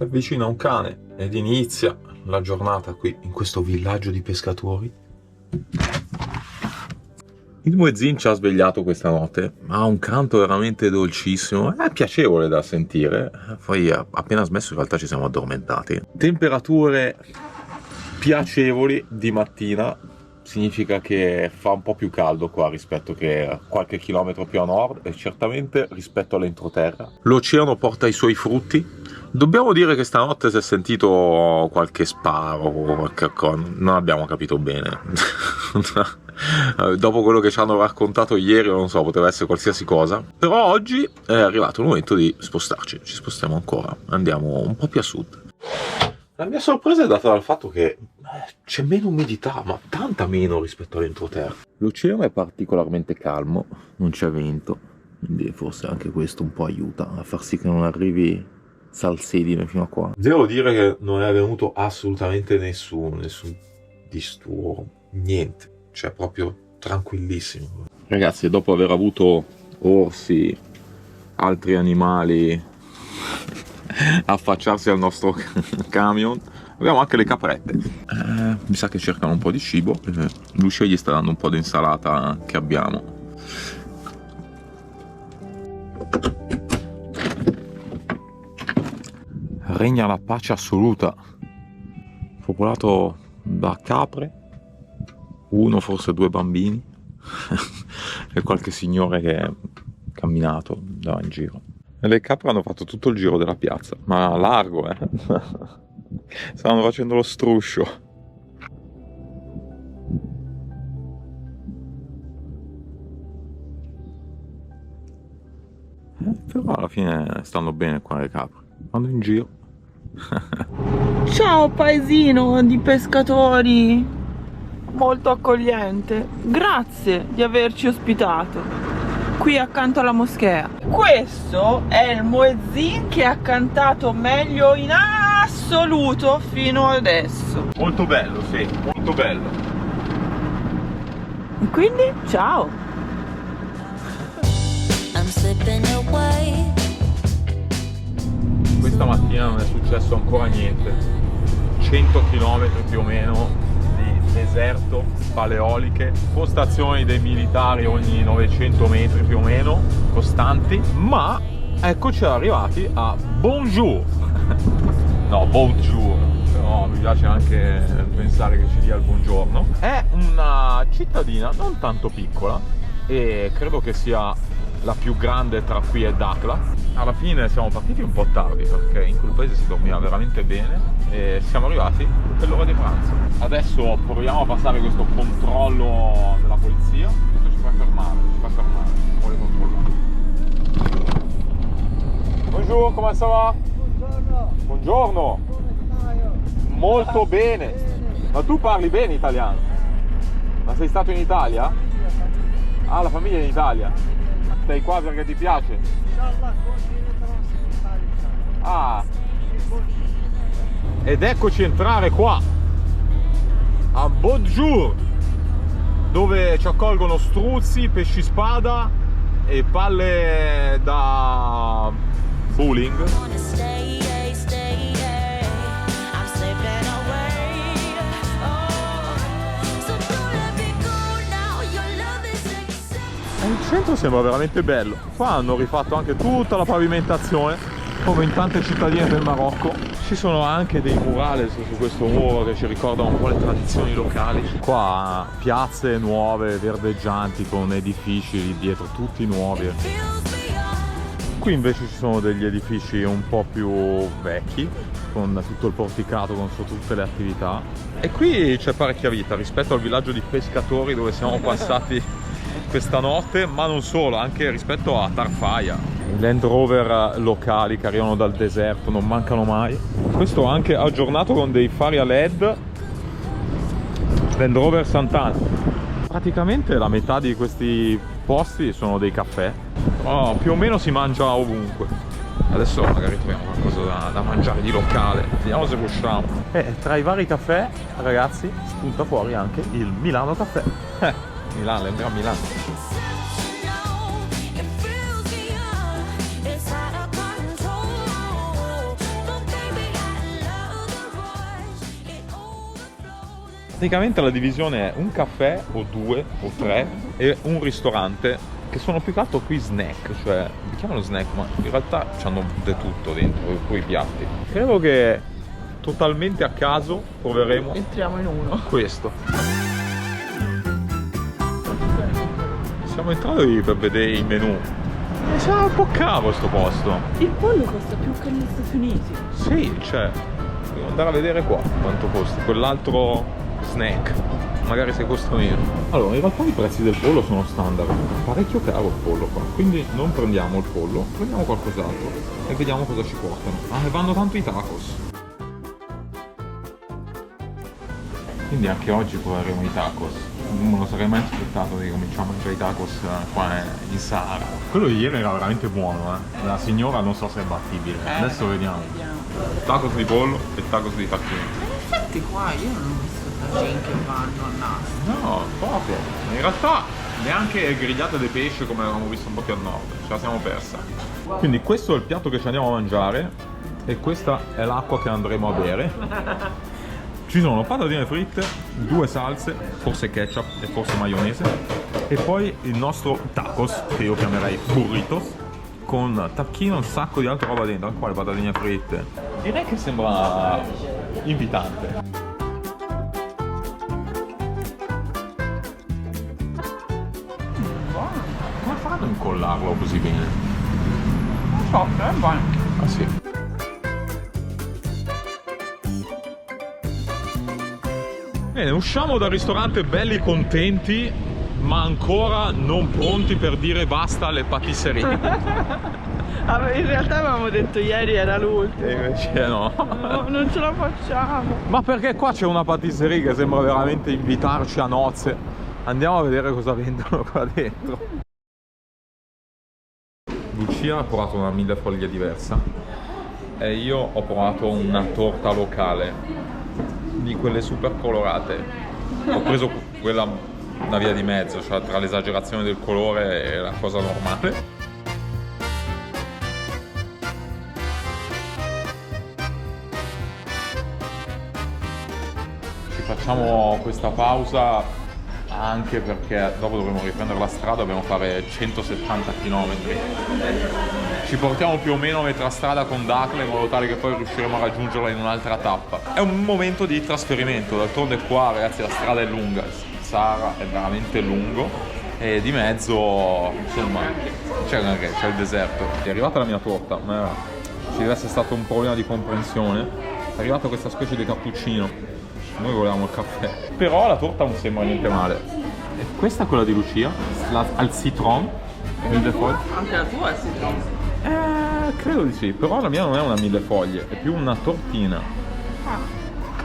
Si avvicina un cane ed inizia la giornata qui in questo villaggio di pescatori. Il muezzin ci ha svegliato questa notte, ha un canto veramente dolcissimo, è piacevole da sentire. Poi appena smesso in realtà ci siamo addormentati. Temperature piacevoli di mattina, significa che fa un po' più caldo qua rispetto che qualche chilometro più a nord e certamente rispetto all'entroterra. L'oceano porta i suoi frutti. Dobbiamo dire che stanotte si è sentito qualche sparo, non abbiamo capito bene. Dopo quello che ci hanno raccontato ieri, non so, poteva essere qualsiasi cosa. Però oggi è arrivato il momento di spostarci. Ci spostiamo ancora, andiamo un po' più a sud. La mia sorpresa è data dal fatto che c'è meno umidità, ma tanta meno rispetto all'entroterra. L'oceano è particolarmente calmo, non c'è vento, quindi forse anche questo un po' aiuta a far sì che non arrivi salsedine fino a qua. Devo dire che non è avvenuto assolutamente nessun disturbo, niente. Cioè proprio tranquillissimo. Ragazzi, dopo aver avuto orsi, altri animali affacciarsi al nostro camion, abbiamo anche le caprette. Mi sa che cercano un po' di cibo. Lucia gli sta dando un po' di insalata che abbiamo. Regna la pace assoluta, popolato da capre, uno, forse due bambini e qualche signore che è camminato da in giro. E le capre hanno fatto tutto il giro della piazza, ma largo, stavano facendo lo struscio. Però alla fine stanno bene qua le capre, vanno in giro. Ciao paesino di pescatori, molto accogliente, grazie di averci ospitato qui accanto alla moschea. Questo è il muezzin che ha cantato meglio in assoluto fino adesso. Molto bello, sì, molto bello. E quindi ciao. Questa mattina non è successo ancora niente. 100 km più o meno di deserto, paleoliche, postazioni dei militari ogni 900 metri più o meno, costanti, ma eccoci arrivati a Bonjour. No, Bonjour, però mi piace anche pensare che ci dia il buongiorno. È una cittadina non tanto piccola e credo che sia la più grande tra qui e Dakhla. Alla fine siamo partiti un po' tardi perché in quel paese si dormiva veramente bene e siamo arrivati per l'ora di pranzo. Adesso proviamo a passare questo controllo della polizia. Questo ci fa fermare, vuole controllare. Buongiorno, come ça va? Buongiorno. Buongiorno. Molto bene. Ma tu parli bene italiano? Ma sei stato in Italia? Ah, la famiglia è in Italia. Stai qua perché ti piace? Ah. Ed eccoci entrare qua a Bonjour, dove ci accolgono struzzi, pesci spada e palle da bowling. Il centro sembra veramente bello. Qua hanno rifatto anche tutta la pavimentazione, come in tante cittadine del Marocco. Ci sono anche dei murales su questo muro che ci ricordano un po' le tradizioni locali. Qua piazze nuove, verdeggianti, con edifici lì dietro, tutti nuovi. Qui invece ci sono degli edifici un po' più vecchi, con tutto il porticato, con sotto tutte le attività. E qui c'è parecchia vita rispetto al villaggio di pescatori dove siamo passati questa notte, ma non solo, anche rispetto a Tarfaya. I Land Rover locali che arrivano dal deserto non mancano mai. Questo anche aggiornato con dei fari a LED. Land Rover Sant'Anna. Praticamente la metà di questi posti sono dei caffè. Oh, più o meno si mangia ovunque. Adesso magari troviamo qualcosa da mangiare di locale. Vediamo se riusciamo. E tra i vari caffè, ragazzi, spunta fuori anche il Milano Caffè. Milano, andiamo a Milano. praticamente la divisione è un caffè o 2 o 3 e un ristorante, che sono più che altro qui snack, cioè li chiamano snack ma in realtà c'hanno di tutto dentro, poi i piatti. Credo che totalmente a caso proveremo, entriamo in uno. questo. Siamo entrati per vedere i menù e sembra un po' caro sto posto. Il pollo costa più che negli Stati Uniti. Sì, cioè, devo andare a vedere qua quanto costa quell'altro snack, magari se costa meno. Allora, in realtà i prezzi del pollo sono standard, parecchio caro il pollo qua, quindi non prendiamo il pollo, prendiamo qualcos'altro e vediamo cosa ci portano. Ah, e vanno tanto i tacos. Quindi anche oggi proveremo i tacos. Non lo sarei mai aspettato di cominciare a mangiare i tacos qua in Sahara. Quello di ieri era veramente buono, eh. La signora non so se è battibile. Adesso vediamo. Tacos di pollo e tacos di tacchini. Infatti qua io non ho visto tagine che vanno a naso. No, proprio. In realtà neanche grigliate di pesce come avevamo visto un po' più a nord. Ce la siamo persa. Quindi questo è il piatto che ci andiamo a mangiare e questa è l'acqua che andremo a bere. Ci sono patatine fritte, 2 salse, forse ketchup e forse maionese, e poi il nostro tacos, che io chiamerei burritos, con tacchino e un sacco di altra roba dentro, anche qua le patatine fritte. Direi che sembra invitante. Come faranno a incollarlo così bene? Non so, è buono. Ah sì. Bene, usciamo dal ristorante belli contenti, ma ancora non pronti per dire basta alle patisserie. In realtà avevamo detto ieri era l'ultimo. E invece no. No, non ce la facciamo. Ma perché qua c'è una patisserie che sembra veramente invitarci a nozze. Andiamo a vedere cosa vendono qua dentro. Lucia ha provato una millefoglie diversa e io ho provato una torta locale di quelle super colorate. Ho preso quella una via di mezzo, cioè tra l'esagerazione del colore e la cosa normale. Ci facciamo questa pausa anche perché dopo dovremo riprendere la strada, dobbiamo fare 170 km. Ci portiamo più o meno a metà strada con Dacle in modo tale che poi riusciremo a raggiungerla in un'altra tappa. È un momento di trasferimento, d'altronde qua ragazzi la strada è lunga, il Sahara è veramente lungo e di mezzo insomma c'è il deserto. È arrivata la mia torta, ma ci deve essere stato un problema di comprensione. È arrivata questa specie di cappuccino. Noi volevamo il caffè, però la torta non sembra niente male. E questa è quella di Lucia, al citron, millefoglie. Anche la tua è citron. Credo di sì, però la mia non è una millefoglie, è più una tortina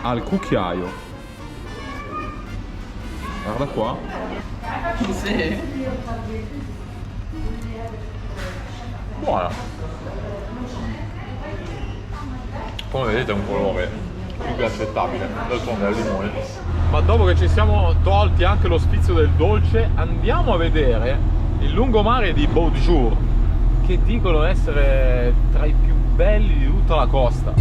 al cucchiaio. Guarda qua. Sì. Buona. Come vedete è un colore più che accettabile, d'altronde è il limone. Ma dopo che ci siamo tolti anche lo sfizio del dolce, andiamo a vedere il lungomare di Beaujour, che dicono essere tra i più belli di tutta la costa.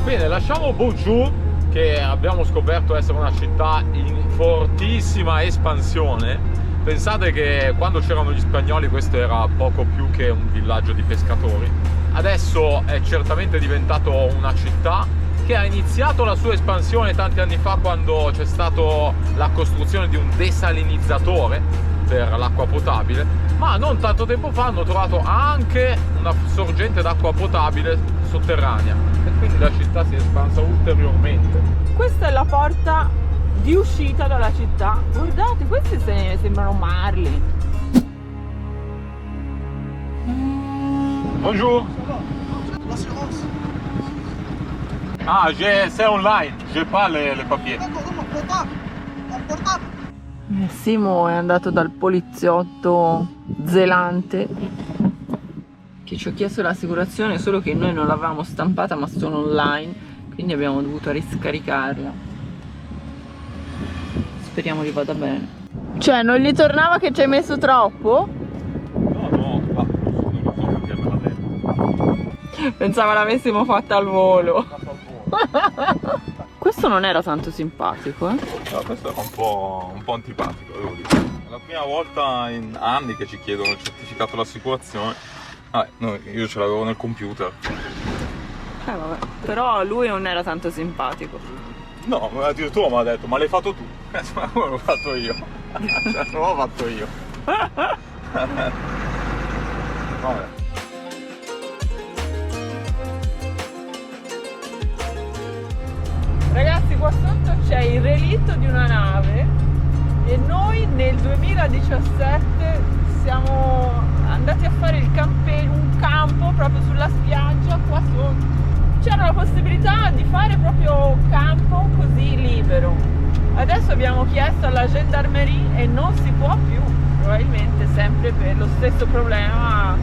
Bene, lasciamo Beaujour, che abbiamo scoperto essere una città in fortissima espansione. Pensate che quando c'erano gli spagnoli questo era poco più che un villaggio di pescatori. Adesso è certamente diventato una città che ha iniziato la sua espansione tanti anni fa, quando c'è stata la costruzione di un desalinizzatore per l'acqua potabile, ma non tanto tempo fa hanno trovato anche una sorgente d'acqua potabile sotterranea e quindi la città si è espansa ulteriormente. Questa è la porta di uscita dalla città. Guardate, questi sembrano marli. Bonjour. Ah, c'est online, j'ai pas les papiers. Simo è andato dal poliziotto zelante che ci ha chiesto l'assicurazione, solo che noi non l'avevamo stampata ma sono online, quindi abbiamo dovuto riscaricarla. Speriamo che vada bene. Cioè, non gli tornava che ci hai messo troppo? No, ma non lo so perché me l'ha detto. Pensava l'avessimo fatta al volo. Questo non era tanto simpatico, eh? No, questo era un po' antipatico, devo dire. È la prima volta in anni che ci chiedono il certificato dell'assicurazione. No, io ce l'avevo nel computer. Vabbè. Però lui non era tanto simpatico. No, addirittura mi ha detto, ma l'hai fatto tu? Ma come l'ho fatto io? Cioè, non l'ho fatto io. Vabbè. Ragazzi, qua sotto c'è il relitto di una nave e noi nel 2017 siamo andati a fare un campo proprio sulla spiaggia qua sotto. C'era la possibilità di fare proprio campo così libero. Adesso abbiamo chiesto alla gendarmerie e non si può più, probabilmente sempre per lo stesso problema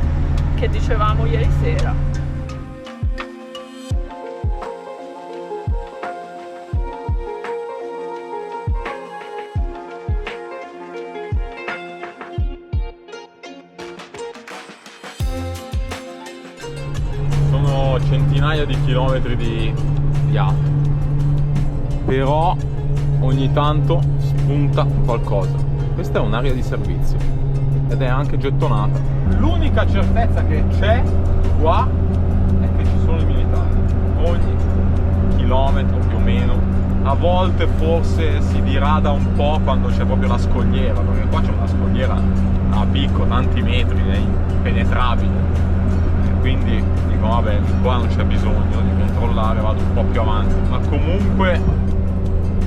che dicevamo ieri sera. Centinaia di chilometri di alto, però ogni tanto spunta qualcosa. Questa è un'area di servizio ed è anche gettonata. L'unica certezza che c'è qua è che ci sono i militari ogni chilometro più o meno. A volte forse si dirada un po' quando c'è proprio la scogliera, perché qua c'è una scogliera a picco, tanti metri, è impenetrabile. Quindi dico vabbè, qua non c'è bisogno di controllare, vado un po' più avanti, ma comunque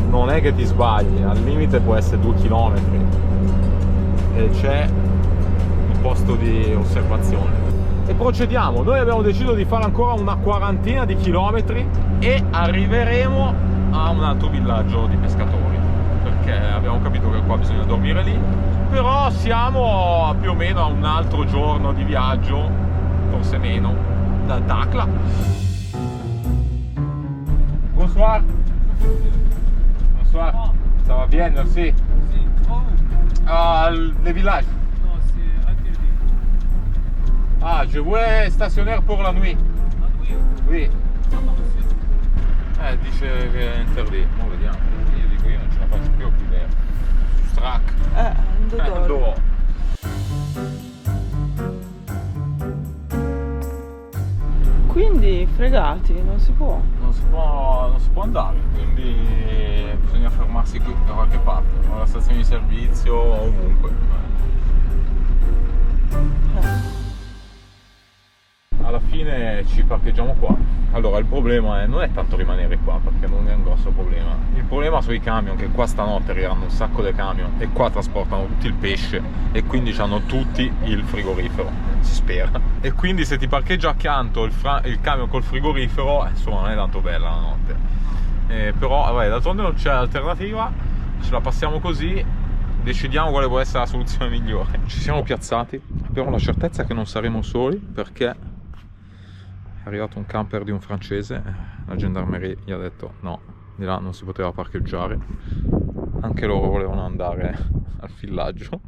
non è che ti sbagli, al limite può essere 2 km e c'è il posto di osservazione. E procediamo, noi abbiamo deciso di fare ancora una quarantina di chilometri e arriveremo a un altro villaggio di pescatori, perché abbiamo capito che qua bisogna dormire lì, però siamo più o meno a un altro giorno di viaggio, forse meno, da Dakhla. Bonsoir. Bonsoir. Ça va bien, merci. Le village. Non, c'est interdit. Je voulais stationnaire pour la nuit. Ah oui? Oui. Ah non, monsieur. Dice che è interdito. Mo vediamo. Io dico, io non ce la faccio più qui dentro. Strac. Dove? Quindi fregati, non si può. Non si può andare, quindi bisogna fermarsi qui da qualche parte, alla stazione di servizio o ovunque. Alla fine ci parcheggiamo qua. Allora il problema non è tanto rimanere qua, perché non è un grosso problema. Il problema sono i camion, che qua stanotte arriveranno un sacco di camion e qua trasportano tutto il pesce e quindi hanno tutti il frigorifero, si spera. E quindi se ti parcheggia accanto il camion col frigorifero, insomma non è tanto bella la notte. Però vabbè, d'altronde non c'è alternativa, ce la passiamo così, decidiamo quale può essere la soluzione migliore. Ci siamo piazzati, abbiamo la certezza che non saremo soli, perché è arrivato un camper di un francese, la gendarmerie gli ha detto no, di là non si poteva parcheggiare, anche loro volevano andare al villaggio.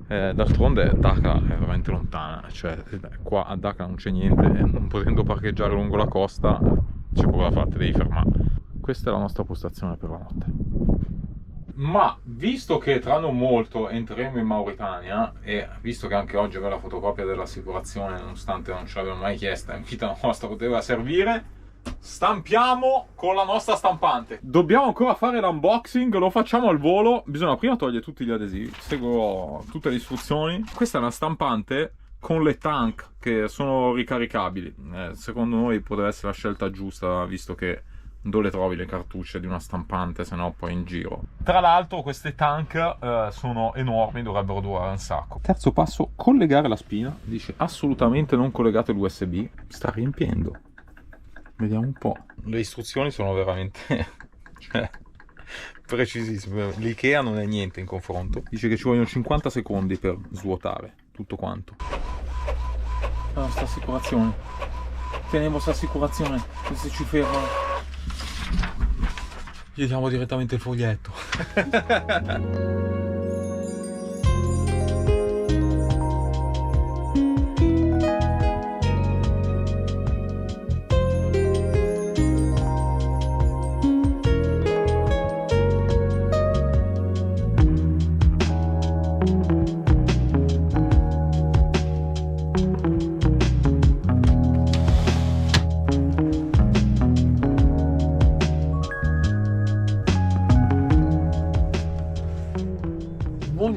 D'altronde Dakhla è veramente lontana, cioè qua a Dakhla non c'è niente e non potendo parcheggiare lungo la costa c'è poco da fare, te devi fermare. Questa è la nostra postazione per la notte. Ma visto che tra non molto entreremo in Mauritania e visto che anche oggi avere la fotocopia dell'assicurazione, nonostante non ce l'abbiamo mai chiesta, in vita nostra poteva servire, stampiamo con la nostra stampante. Dobbiamo ancora fare l'unboxing, lo facciamo al volo. Bisogna prima togliere tutti gli adesivi, seguo tutte le istruzioni. Questa è una stampante con le tank che sono ricaricabili. Secondo noi potrebbe essere la scelta giusta, visto che dove trovi le cartucce di una stampante, se no poi in giro. Tra l'altro queste tank sono enormi, dovrebbero durare un sacco. Terzo passo, collegare la spina. Dice assolutamente non collegate l'USB, sta riempiendo. Vediamo un po'. Le istruzioni sono veramente precisissime. L'IKEA non è niente in confronto. Dice che ci vogliono 50 secondi per svuotare tutto quanto. La nostra assicurazione. Teniamo questa assicurazione, se ci fermano gli diamo direttamente il foglietto.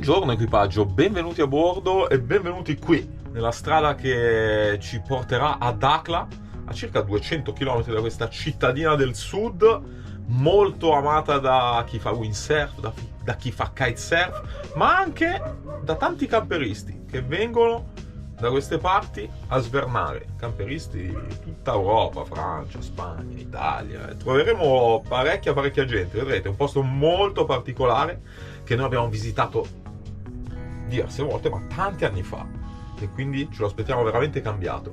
Buongiorno equipaggio, benvenuti a bordo e benvenuti qui, nella strada che ci porterà a Dakhla, a circa 200 km da questa cittadina del sud, molto amata da chi fa windsurf, da chi fa kitesurf, ma anche da tanti camperisti che vengono da queste parti a svernare. Camperisti di tutta Europa, Francia, Spagna, Italia. Troveremo parecchia gente, vedrete, è un posto molto particolare che noi abbiamo visitato diverse volte, ma tanti anni fa, e quindi ce lo aspettiamo veramente cambiato.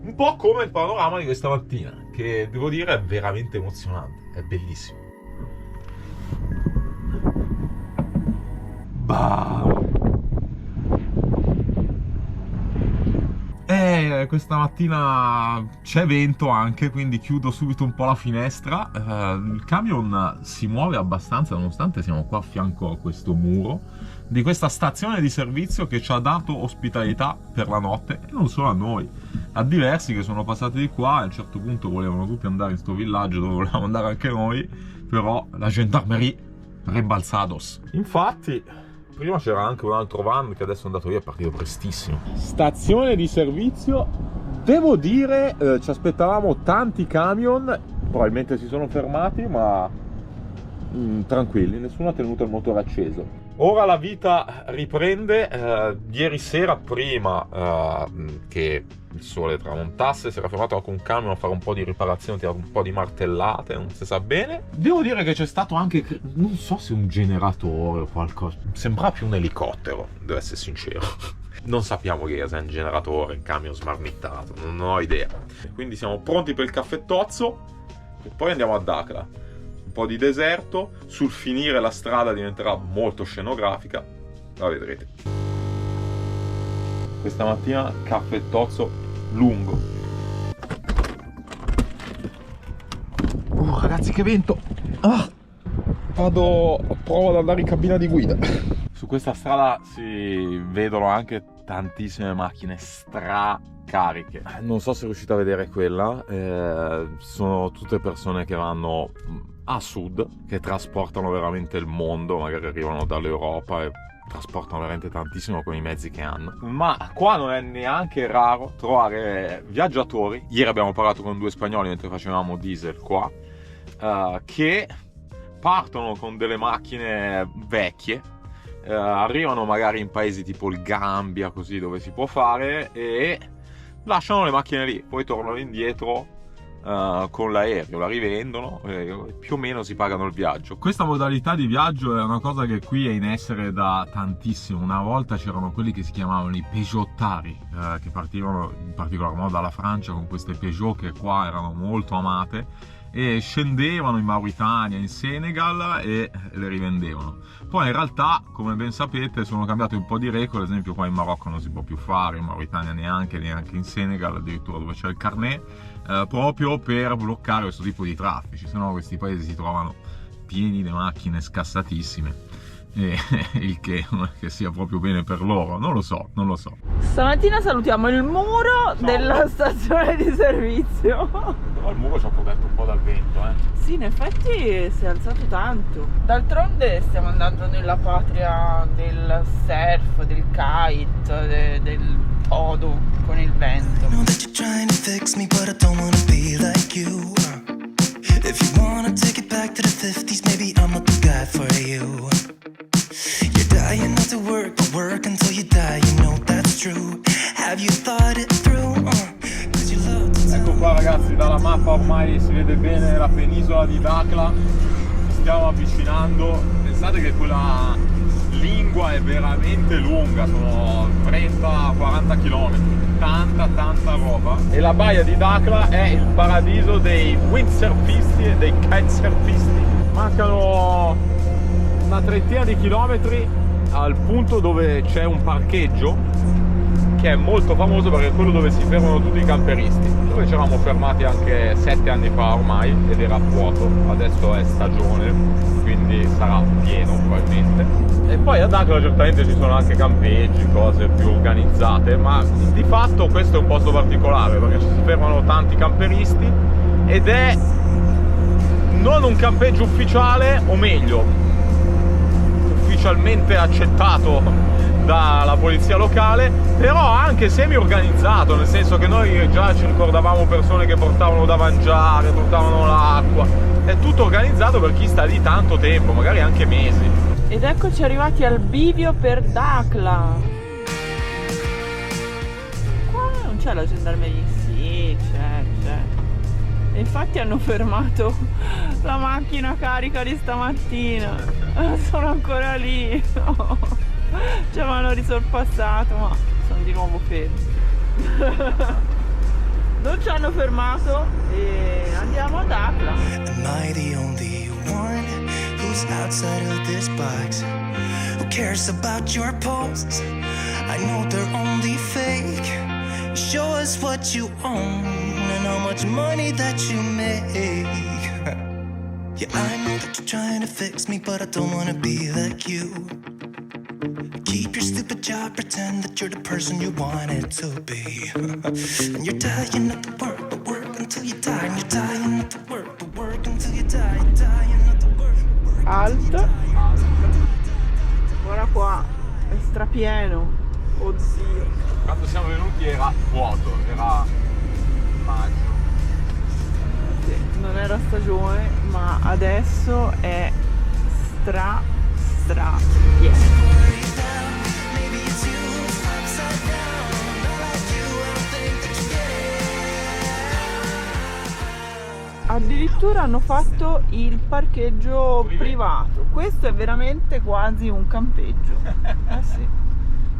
Un po' come il panorama di questa mattina, che devo dire è veramente emozionante, è bellissimo. Bah! Questa mattina c'è vento anche, quindi chiudo subito un po' la finestra. Il camion si muove abbastanza, nonostante siamo qua a fianco a questo muro di questa stazione di servizio che ci ha dato ospitalità per la notte, e non solo a noi, a diversi che sono passati di qua. A un certo punto volevano tutti andare in sto villaggio dove volevamo andare anche noi, però la gendarmerie rimbalzados. Infatti prima c'era anche un altro van che adesso è andato via, è partito prestissimo. Stazione di servizio, devo dire, ci aspettavamo tanti camion, probabilmente si sono fermati, ma tranquilli, nessuno ha tenuto il motore acceso. Ora la vita riprende. Ieri sera, prima che il sole tramontasse, si era fermato anche un camion a fare un po' di riparazioni, un po' di martellate, non si sa bene. Devo dire che c'è stato anche, non so se un generatore o qualcosa, sembrava più un elicottero, devo essere sincero. Non sappiamo che sia un generatore, un camion smarmittato, non ho idea. Quindi siamo pronti per il caffettozzo e poi andiamo a Dakhla. Un po' di deserto, sul finire la strada diventerà molto scenografica, la vedrete. Questa mattina caffettozzo lungo. Ragazzi, che vento! Provo ad andare in cabina di guida. Su questa strada si vedono anche tantissime macchine stracariche. Non so se riuscite a vedere quella. Sono tutte persone che vanno a sud, che trasportano veramente il mondo, magari arrivano dall'Europa e trasportano veramente tantissimo con i mezzi che hanno. Ma qua non è neanche raro trovare viaggiatori. Ieri abbiamo parlato con 2 spagnoli mentre facevamo diesel qua, che partono con delle macchine vecchie, arrivano magari in paesi tipo il Gambia, così, dove si può fare, e lasciano le macchine lì, poi tornano indietro con l'aereo, la rivendono e più o meno si pagano il viaggio. Questa modalità di viaggio è una cosa che qui è in essere da tantissimo. Una volta c'erano quelli che si chiamavano i Peugeottari, che partivano in particolar modo dalla Francia con queste Peugeot che qua erano molto amate, e scendevano in Mauritania, in Senegal, e le rivendevano. Poi in realtà, come ben sapete, sono cambiate un po' di regole. Ad esempio qua in Marocco non si può più fare, in Mauritania neanche in Senegal, addirittura dove c'è il carnet, proprio per bloccare questo tipo di traffici, sennò questi paesi si trovano pieni di macchine scassatissime, e il che non è che sia proprio bene per loro, non lo so. Stamattina salutiamo il muro della stazione di servizio. Però il muro ci ha protetto un po' dal vento, Sì, in effetti si è alzato tanto. D'altronde stiamo andando nella patria del surf, del kite, del todo con il vento. If you wanna take it back to the 50s, maybe I'm not the guy for you. You're dying not to work, but work until you die, you know that's true. Have you thought it through? Cause you love to. Ecco qua ragazzi, dalla mappa ormai si vede bene la penisola di Dakhla. Ci stiamo avvicinando. Pensate che quella lingua è veramente lunga, sono 30-40 km. Tanta roba. E la baia di Dakhla è il paradiso dei windsurfisti e dei kitesurfisti. Mancano una trentina di chilometri al punto dove c'è un parcheggio che è molto famoso perché è quello dove si fermano tutti i camperisti, dove ci eravamo fermati anche 7 anni fa ormai ed era vuoto. Adesso è stagione, quindi sarà pieno probabilmente. E poi a Dakhla certamente ci sono anche campeggi, cose più organizzate, ma di fatto questo è un posto particolare perché ci si fermano tanti camperisti ed è non un campeggio ufficiale, o meglio, ufficialmente accettato dalla polizia locale, però anche semi-organizzato, nel senso che noi già ci ricordavamo persone che portavano da mangiare, portavano l'acqua, è tutto organizzato per chi sta lì tanto tempo, magari anche mesi. Ed eccoci arrivati al bivio per Dakhla. Qua non c'è la gendarmeria? Sì, c'è. E infatti hanno fermato la macchina carica di stamattina. Sono ancora lì. Cioè mi hanno risorpassato, ma sono di nuovo fermi. Non ci hanno fermato e andiamo a Dakhla. Am I the only one who's outside of this box? Who cares about your posts? I know they're only fake. Show us what you own and how much money that you make. Yeah, I know that you're trying to fix me, but I don't wanna be like you. Keep your stupid job, pretend that you're the person you wanted to be. And you're dying not to work, but work until you die. And you're dying not to work, but work until you die. You're dying not to work, but work Alto. Guarda qua, è strapieno. Oddio. Quando siamo venuti era vuoto, era maggio. Sì, non era stagione, ma adesso è pieno. Maybe it's you who's upside down. Not like you, I don't think that you get it. Addirittura hanno fatto il parcheggio privato. Questo è veramente quasi un campeggio. Eh sì.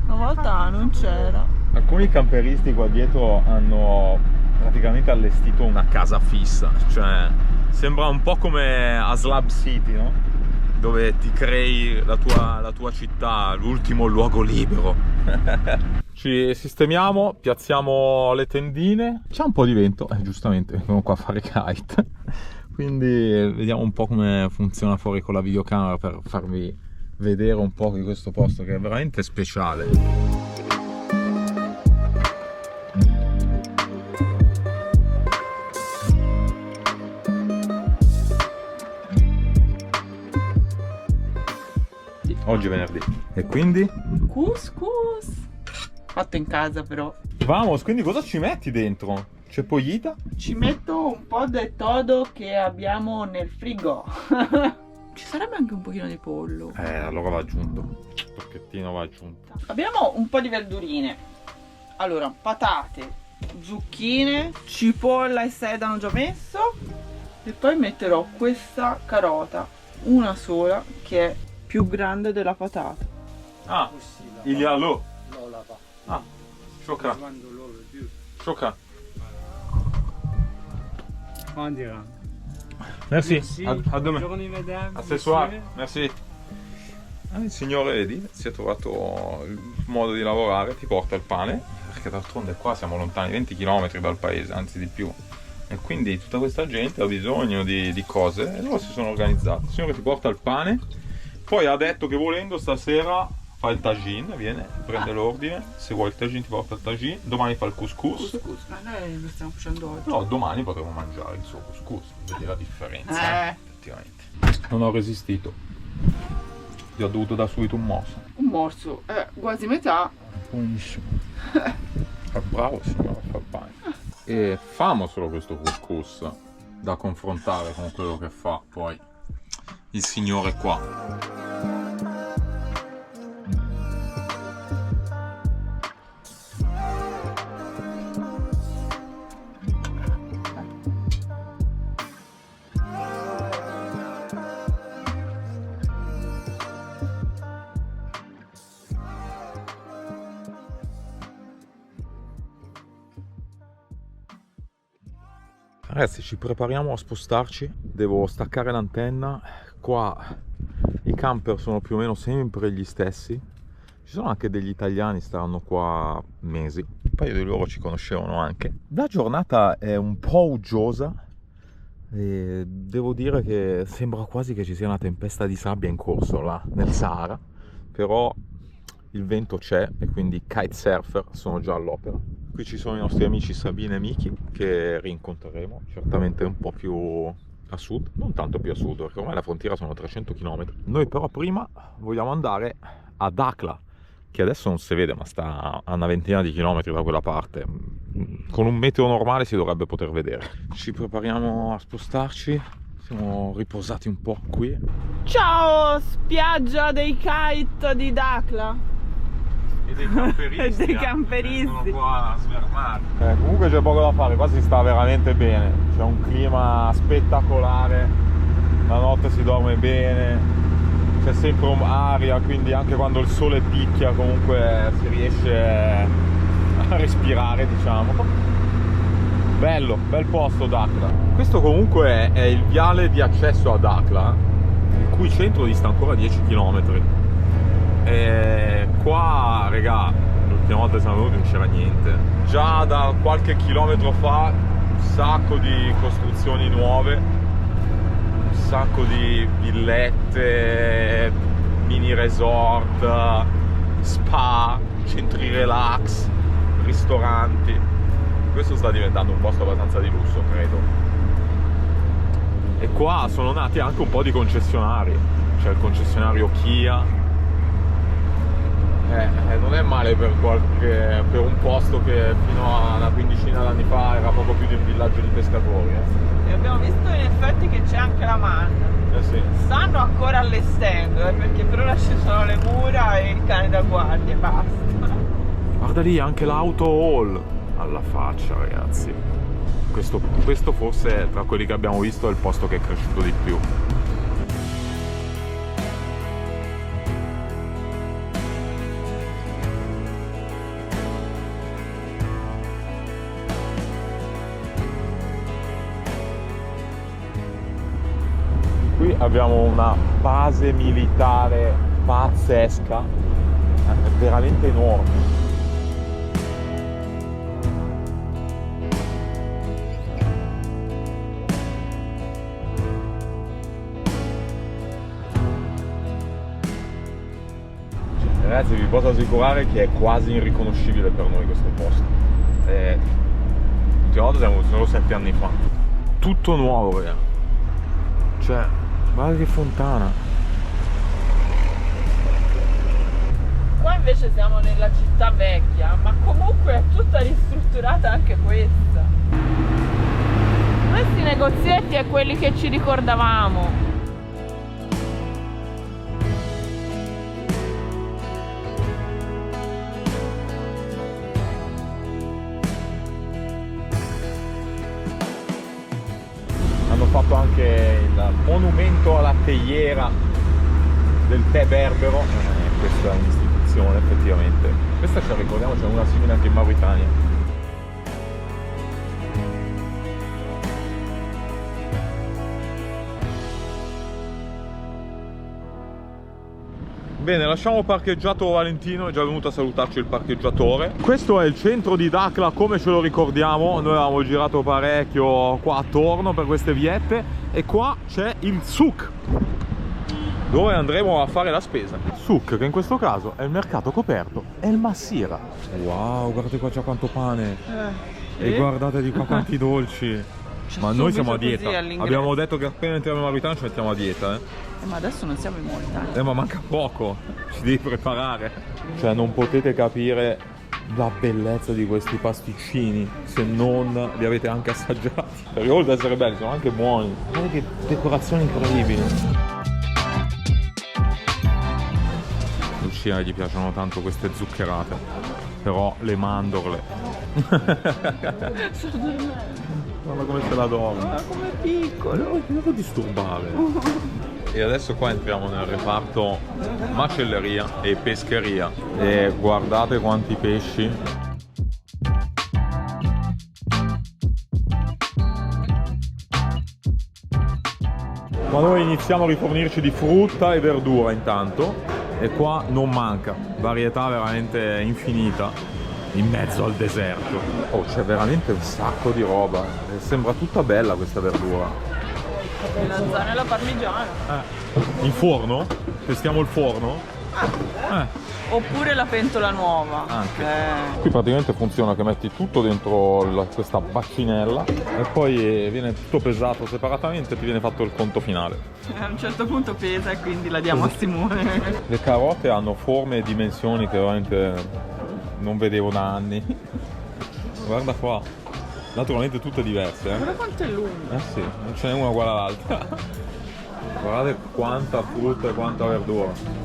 Una volta non c'era. Alcuni camperisti qua dietro hanno praticamente allestito una casa fissa, cioè sembra un po' come a Slab City, no? Dove ti crei la tua città, l'ultimo luogo libero. Ci sistemiamo, piazziamo le tendine, c'è un po' di vento, giustamente vengono qua a fare kite, quindi vediamo un po' come funziona fuori con la videocamera per farvi vedere un po' di questo posto che è veramente speciale. Oggi è venerdì e quindi Couscous fatto in casa però. vamos, quindi cosa ci metti dentro? C'è pollita? Ci metto un po' del todo che abbiamo nel frigo. Ci sarebbe anche un pochino di pollo. Allora va aggiunto, un pocchettino va aggiunto. Abbiamo un po' di verdurine. Allora, patate, zucchine, cipolla e sedano già messo. E poi metterò questa carota, una sola, che è più grande della patata. Ah, il y a l'eau. Ah, choca, choca. On dira. Merci, Merci. a demain. Journée, madame. A ce soir, merci. Il signore vedi, si è trovato il modo di lavorare, ti porta il pane, perché d'altronde qua siamo lontani 20 km dal paese, anzi di più. E quindi tutta questa gente ha bisogno di cose e loro si sono organizzati. Il signore ti porta il pane, poi ha detto che volendo stasera fa il tagine, viene, prende l'ordine, se vuoi il tagine ti porta il tagine, domani fa il couscous. Ma noi lo stiamo facendo oggi. No, domani potremo mangiare il suo couscous, vedi la differenza, effettivamente. Non ho resistito, gli ho dovuto dare subito un morso. Un morso, quasi metà. Buonissimo. Bravo signore, fa il pane. E famo solo questo couscous da confrontare con quello che fa poi il signore qua. Ragazzi, ci prepariamo a spostarci, devo staccare l'antenna. Qua i camper sono più o meno sempre gli stessi, ci sono anche degli italiani, staranno qua mesi, un paio di loro ci conoscevano anche. La giornata è un po' uggiosa e devo dire che sembra quasi che ci sia una tempesta di sabbia in corso là nel Sahara, però il vento c'è e quindi i kite surfer sono già all'opera. Qui ci sono i nostri amici Sabine e Miki che rincontreremo, certamente un po' più a sud, non tanto più a sud perché ormai la frontiera sono 300 km. Noi però prima vogliamo andare a Dakhla, che adesso non si vede ma sta a una ventina di chilometri da quella parte. Con un meteo normale si dovrebbe poter vedere. Ci prepariamo a spostarci, siamo riposati un po' qui. Ciao, spiaggia dei kite di Dakhla. E dei camperisti. E dei camperisti. Sono qua a svermare. Comunque c'è poco da fare, qua si sta veramente bene. C'è un clima spettacolare, la notte si dorme bene, c'è sempre un'aria, quindi anche quando il sole picchia comunque si riesce a respirare, diciamo. Bello, bel posto Dakhla. Questo comunque è il viale di accesso a Dakhla, il cui centro dista ancora 10 km. E qua, regà, l'ultima volta che siamo venuti non c'era niente. Già da qualche chilometro fa un sacco di costruzioni nuove, un sacco di villette, mini resort, spa, centri relax, ristoranti. Questo sta diventando un posto abbastanza di lusso, credo. E qua sono nati anche un po' di concessionari. C'è il concessionario Kia. Non è male per un posto che fino a una quindicina d'anni fa era poco più di un villaggio di pescatori. E abbiamo visto in effetti che c'è anche la MAN. Sì. Stanno ancora allestendo, perché per ora ci sono le mura e il cane da guardia e basta. Guarda lì, anche l'auto hall. Alla faccia, ragazzi. Questo forse tra quelli che abbiamo visto è il posto che è cresciuto di più. Qui abbiamo una base militare pazzesca, veramente enorme. Ragazzi, vi posso assicurare che è quasi irriconoscibile per noi questo posto. L'ultima volta siamo solo 7 anni fa. Tutto nuovo, raga. Cioè, guarda che fontana. Qua invece siamo nella città vecchia, ma comunque è tutta ristrutturata anche questa. Questi negozietti è quelli che ci ricordavamo. Hanno fatto anche il monumento alla teiera del tè berbero. Questa è un'istituzione effettivamente. Questa, ce la ricordiamo, c'è una simile anche in Mauritania. Bene, lasciamo parcheggiato Valentino, è già venuto a salutarci il parcheggiatore. Questo è il centro di Dakhla come ce lo ricordiamo. Noi avevamo girato parecchio qua attorno per queste viette. E qua c'è il souk, dove andremo a fare la spesa. Souk, che in questo caso è il mercato coperto, è il Massira. Wow, guardate qua già quanto pane. E guardate di qua quanti dolci. Ma noi siamo a dieta. Abbiamo detto che appena entriamo in Mauritania ci mettiamo a dieta, Ma adesso non siamo in Mauritania. ma manca poco, ci devi preparare. Cioè non potete capire la bellezza di questi pasticcini se non li avete anche assaggiati. Perché oltre ad essere belli sono anche buoni. Guardate che decorazioni incredibili. Lucia gli piacciono tanto queste zuccherate, però le mandorle. Guarda come se la dorme. Ma come piccolo. Non disturbare. E adesso qua entriamo nel reparto macelleria e pescheria. E guardate quanti pesci. Ma noi iniziamo a rifornirci di frutta e verdura intanto. E qua non manca, varietà veramente infinita. In mezzo al deserto. Oh, c'è veramente un sacco di roba. Sembra tutta bella questa verdura. La zanna e la parmigiana. In forno? Testiamo il forno? Oppure la pentola nuova. Anche. Qui praticamente funziona che metti tutto dentro questa bacinella e poi viene tutto pesato separatamente e ti viene fatto il conto finale. A un certo punto pesa e quindi la diamo a Simone. Le carote hanno forme e dimensioni che veramente non vedevo da anni. Guarda qua, naturalmente tutte diverse. Guarda quanto è lungo. Eh sì, non ce n'è una uguale all'altra. Guardate quanta frutta e quanta verdura.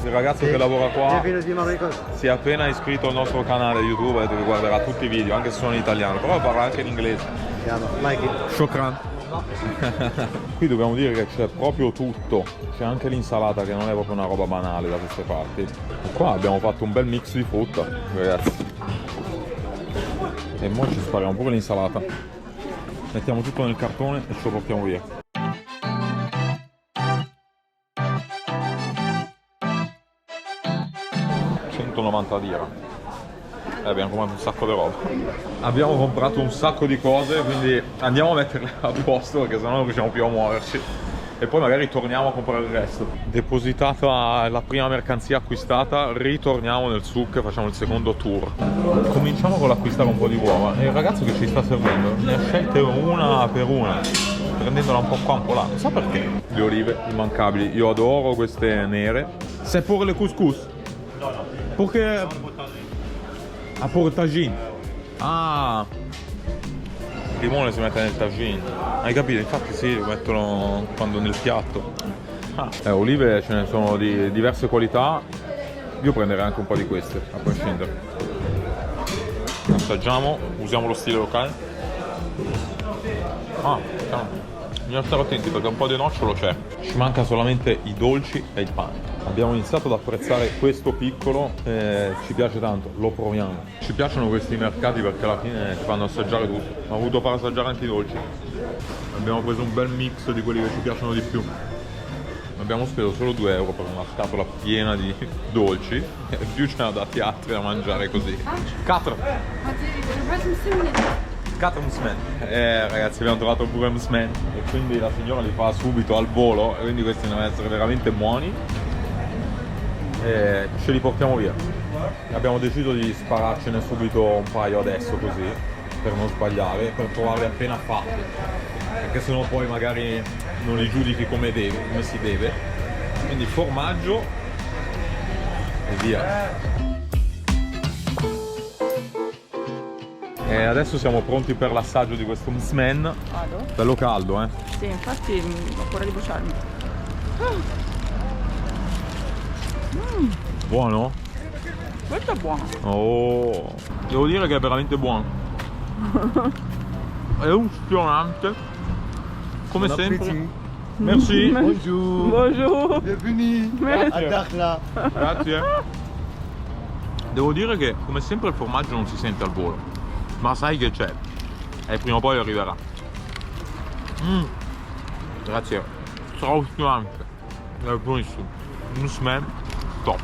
Il ragazzo che lavora qua si è appena iscritto al nostro canale YouTube e guarderà tutti i video, anche se sono in italiano, però parla anche in inglese. Shukran. Qui dobbiamo dire che c'è proprio tutto, c'è anche l'insalata che non è proprio una roba banale da queste parti. E qua abbiamo fatto un bel mix di frutta, ragazzi. E ora ci spariamo pure l'insalata. Mettiamo tutto nel cartone e ce lo portiamo via. 190 lire. Abbiamo comprato un sacco di roba. Abbiamo comprato un sacco di cose, quindi andiamo a metterle a posto perché sennò non riusciamo più a muoverci. E poi magari torniamo a comprare il resto. Depositata la prima mercanzia acquistata, ritorniamo nel souk e facciamo il secondo tour. Cominciamo con l'acquistare un po' di uova. E il ragazzo che ci sta servendo ne ha scelte una per una, prendendola un po' qua un po' là. Non so perché. Le olive immancabili. Io adoro queste nere. C'est pour le couscous? Perché... Ah, pour il tagine. Ah, il limone si mette nel tagine. Hai capito? Infatti sì, lo mettono quando nel piatto. Olive ce ne sono di diverse qualità. Io prenderei anche un po' di queste, a prescindere. Assaggiamo, usiamo lo stile locale. Bisogna stare attenti perché un po' di nocciolo c'è. Ci manca solamente i dolci e il pane. Abbiamo iniziato ad apprezzare questo piccolo, ci piace tanto, lo proviamo. Ci piacciono questi mercati perché alla fine ti fanno assaggiare tutto. Ho voluto far assaggiare anche i dolci. Abbiamo preso un bel mix di quelli che ci piacciono di più. Abbiamo speso solo 2 euro per una scatola piena di dolci e più ce ne ha dati altri da mangiare così. 4 musmen. Ragazzi, abbiamo trovato il pure musmen e quindi la signora li fa subito al volo e quindi questi devono essere veramente buoni. E ce li portiamo via. Abbiamo deciso di spararcene subito un paio adesso così per non sbagliare, per trovarli appena fatti, perché sennò poi magari non li giudichi come si deve. Quindi formaggio e via. E adesso siamo pronti per l'assaggio di questo musmen. Vado? Bello caldo, eh? Sì, infatti ho paura di bruciarmi. Buono? Questo è buono. Oh, devo dire che è veramente buono. È unzionante, come sempre. Merci. Bonjour. Bonjour. Bienvenue a Dakhla. Grazie. Devo dire che come sempre il formaggio non si sente al volo, ma sai che c'è e prima o poi arriverà. Grazie, straordinario, è buonissimo. Un smen top.